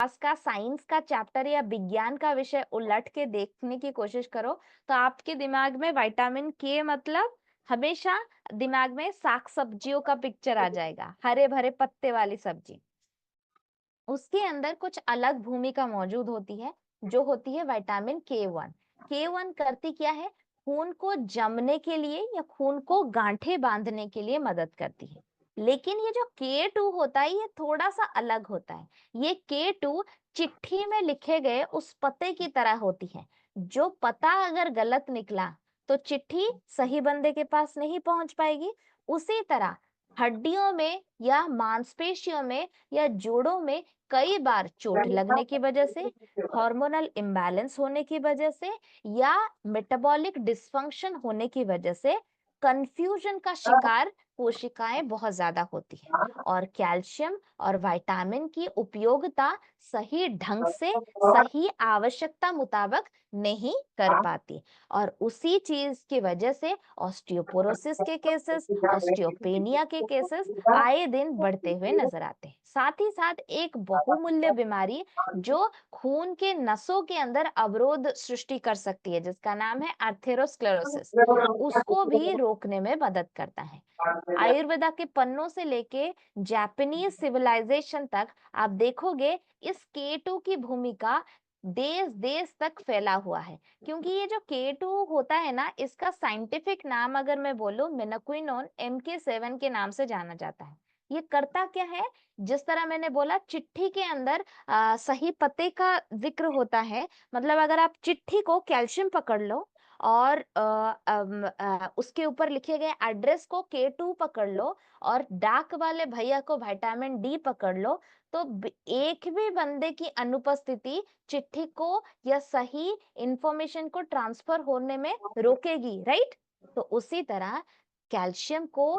आज का साइंस का चैप्टर या विज्ञान का विषय उलट के देखने की कोशिश करो तो आपके दिमाग में विटामिन के मतलब हमेशा दिमाग में साग सब्जियों का पिक्चर आ जाएगा, हरे भरे पत्ते वाली सब्जी। उसके अंदर कुछ अलग भूमिका मौजूद होती है, जो होती है विटामिन के 1। के 1 करती क्या है? खून को जमने के लिए या खून को गांठें बांधने के लिए मदद करती है। लेकिन ये जो के 2 होता है ये थोड़ा सा अलग होता है। ये के 2 चिट्ठी में लिखे गए उस पते की तरह होती है। जो पता अगर गलत निकला तो चिट्ठी सही बंदे के पास नहीं पहुंच पाएगी। उसी तरह हड्डियों में या मांसपेशियों में या जोड़ों में कई बार चोट लगने की वजह से, हार्मोनल इम्बैलेंस होने की वजह से या मेटाबॉलिक डिसफंक्शन होने की वजह से कंफ्यूजन का शिकार कोशिकाएं बहुत ज्यादा होती है और कैल्शियम और विटामिन की उपयोगिता सही ढंग से सही आवश्यकता मुताबिक नहीं कर पाती और उसी चीज की वजह से ऑस्टियोपोरोसिस के केसेस, ऑस्टियोपेनिया के केसेस आए दिन बढ़ते हुए नजर आते हैं। साथ ही साथ एक बहुमूल्य बीमारी जो खून के नसों के अंदर अवरोध सृष्टि कर सकती है, जिसका नाम है आर्थेरोस्क्लेरोसिस, उसको भी रोकने में मदद करता है। आयुर्वेदा के पन्नों से लेके जापानीज सिविलाइजेशन तक आप देखोगे इस के 2 की भूमिका देश देश तक फैला हुआ है। क्योंकि ये जो के 2 होता है ना, इसका साइंटिफिक नाम अगर मैं बोलूं मेनाक्विनोन MK7 के नाम से जाना जाता है। ये करता क्या है? जिस तरह मैंने बोला चिट्ठी के अंदर सही पते का जिक्र होता है। मतलब अगर आप चिट्ठी को कैल्शियम पकड़ लो और उसके ऊपर लिखे गए एड्रेस को के 2 पकड़ लो और डाक वाले भैया को विटामिन डी पकड़ लो, तो एक भी बंदे की अनुपस्थिति चिट्ठी को या सही इंफॉर्मेशन को ट्रांसफर होने में रोकेगी, राइट? तो उसी तरह कैल्शियम को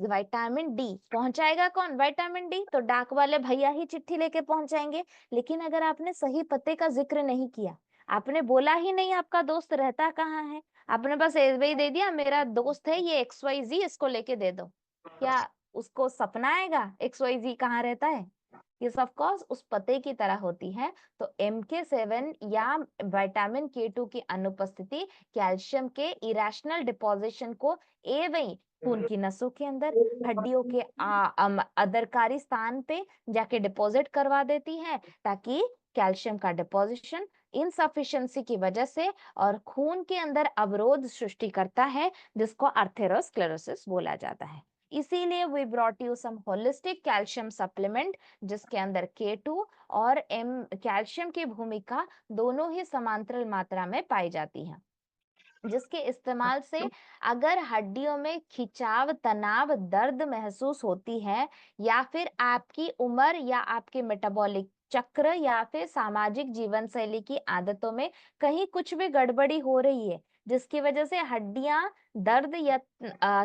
विटामिन डी पहुंचाएगा कौन? Vitamin D. तो डाक वाले भैया ही चिट्ठी लेके पहुंचाएंगे। लेकिन अगर आपने सही पते का जिक्र नहीं किया, आपने बोला ही नहीं आपका दोस्त रहता कहाँ है, आपने बस ऐसे ही दे दिया मेरा दोस्त है ये XYZ, इसको लेके दे दो, क्या उसको सपना आएगा XYZ कहाँ रहता है? ये ऑफ कोर्स उस पते की तरह होती है। तो MK7 या विटामिन के 2 की अनुपस्थिति कैल्शियम के इरेशनल डिपोजिशन को एवं खून की नसों के अंदर, हड्डियों के अदरकारी स्थान पे जाके डिपॉजिट करवा देती है, ताकि कैल्शियम का डिपोजिशन इनसफिशिएंसी की वजह से और खून के अंदर अवरोध सृष्टि करता है, जिसको आर्थेरोस्क्लेरोसिस बोला जाता है। इसीलिए we brought you some holistic calcium supplement, जिसके अंदर के 2 और कैल्शियम की भूमिका दोनों ही समांतराल मात्रा में पाई जाती है, जिसके इस्तेमाल से अगर हड्डियों में खिंचाव, तनाव, दर्द महसूस होती है या फिर आपकी उम्र या आपके मेटाबॉलिक चक्र या फिर सामाजिक जीवन शैली की आदतों में कहीं कुछ भी गड़बड़ी हो रही है, जिसकी वजह से हड्डियां दर्द या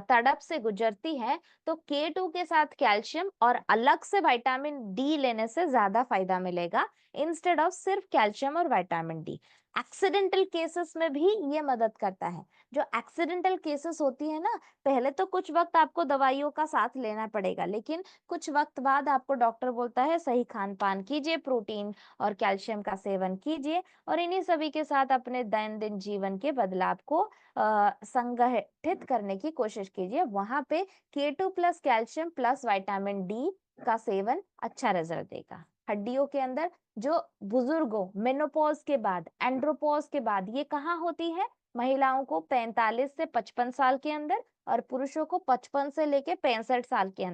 तड़प से गुजरती है, तो के 2 के साथ कैल्शियम और अलग से विटामिन डी लेने से ज्यादा फायदा मिलेगा, इंस्टेड ऑफ सिर्फ कैल्शियम और विटामिन डी। एक्सीडेंटल केसेस में भी ये मदद करता है। जो एक्सीडेंटल केसेस होती है ना, पहले तो कुछ वक्त आपको दवाइयों का साथ लेना पड़ेगा, लेकिन कुछ वक्त बाद आपको डॉक्टर बोलता है सही खान पान कीजिए, प्रोटीन और कैल्शियम का सेवन कीजिए और इन्हीं सभी के साथ अपने दैनंदिन जीवन के बदलाव को संगठित करने की कोशिश कीजिए। वहां पे के 2 plus calcium plus vitamin D का सेवन अच्छा रिजल्ट देगा। हड्डियों के अंदर जो बुजुर्गों मेनोपॉज के बाद, एंड्रोपॉज के बाद, ये कहाँ होती है? महिलाओं को 45 से 55 साल के अंदर और पुरुषों को 55 से लेके 65 साल के अंदर।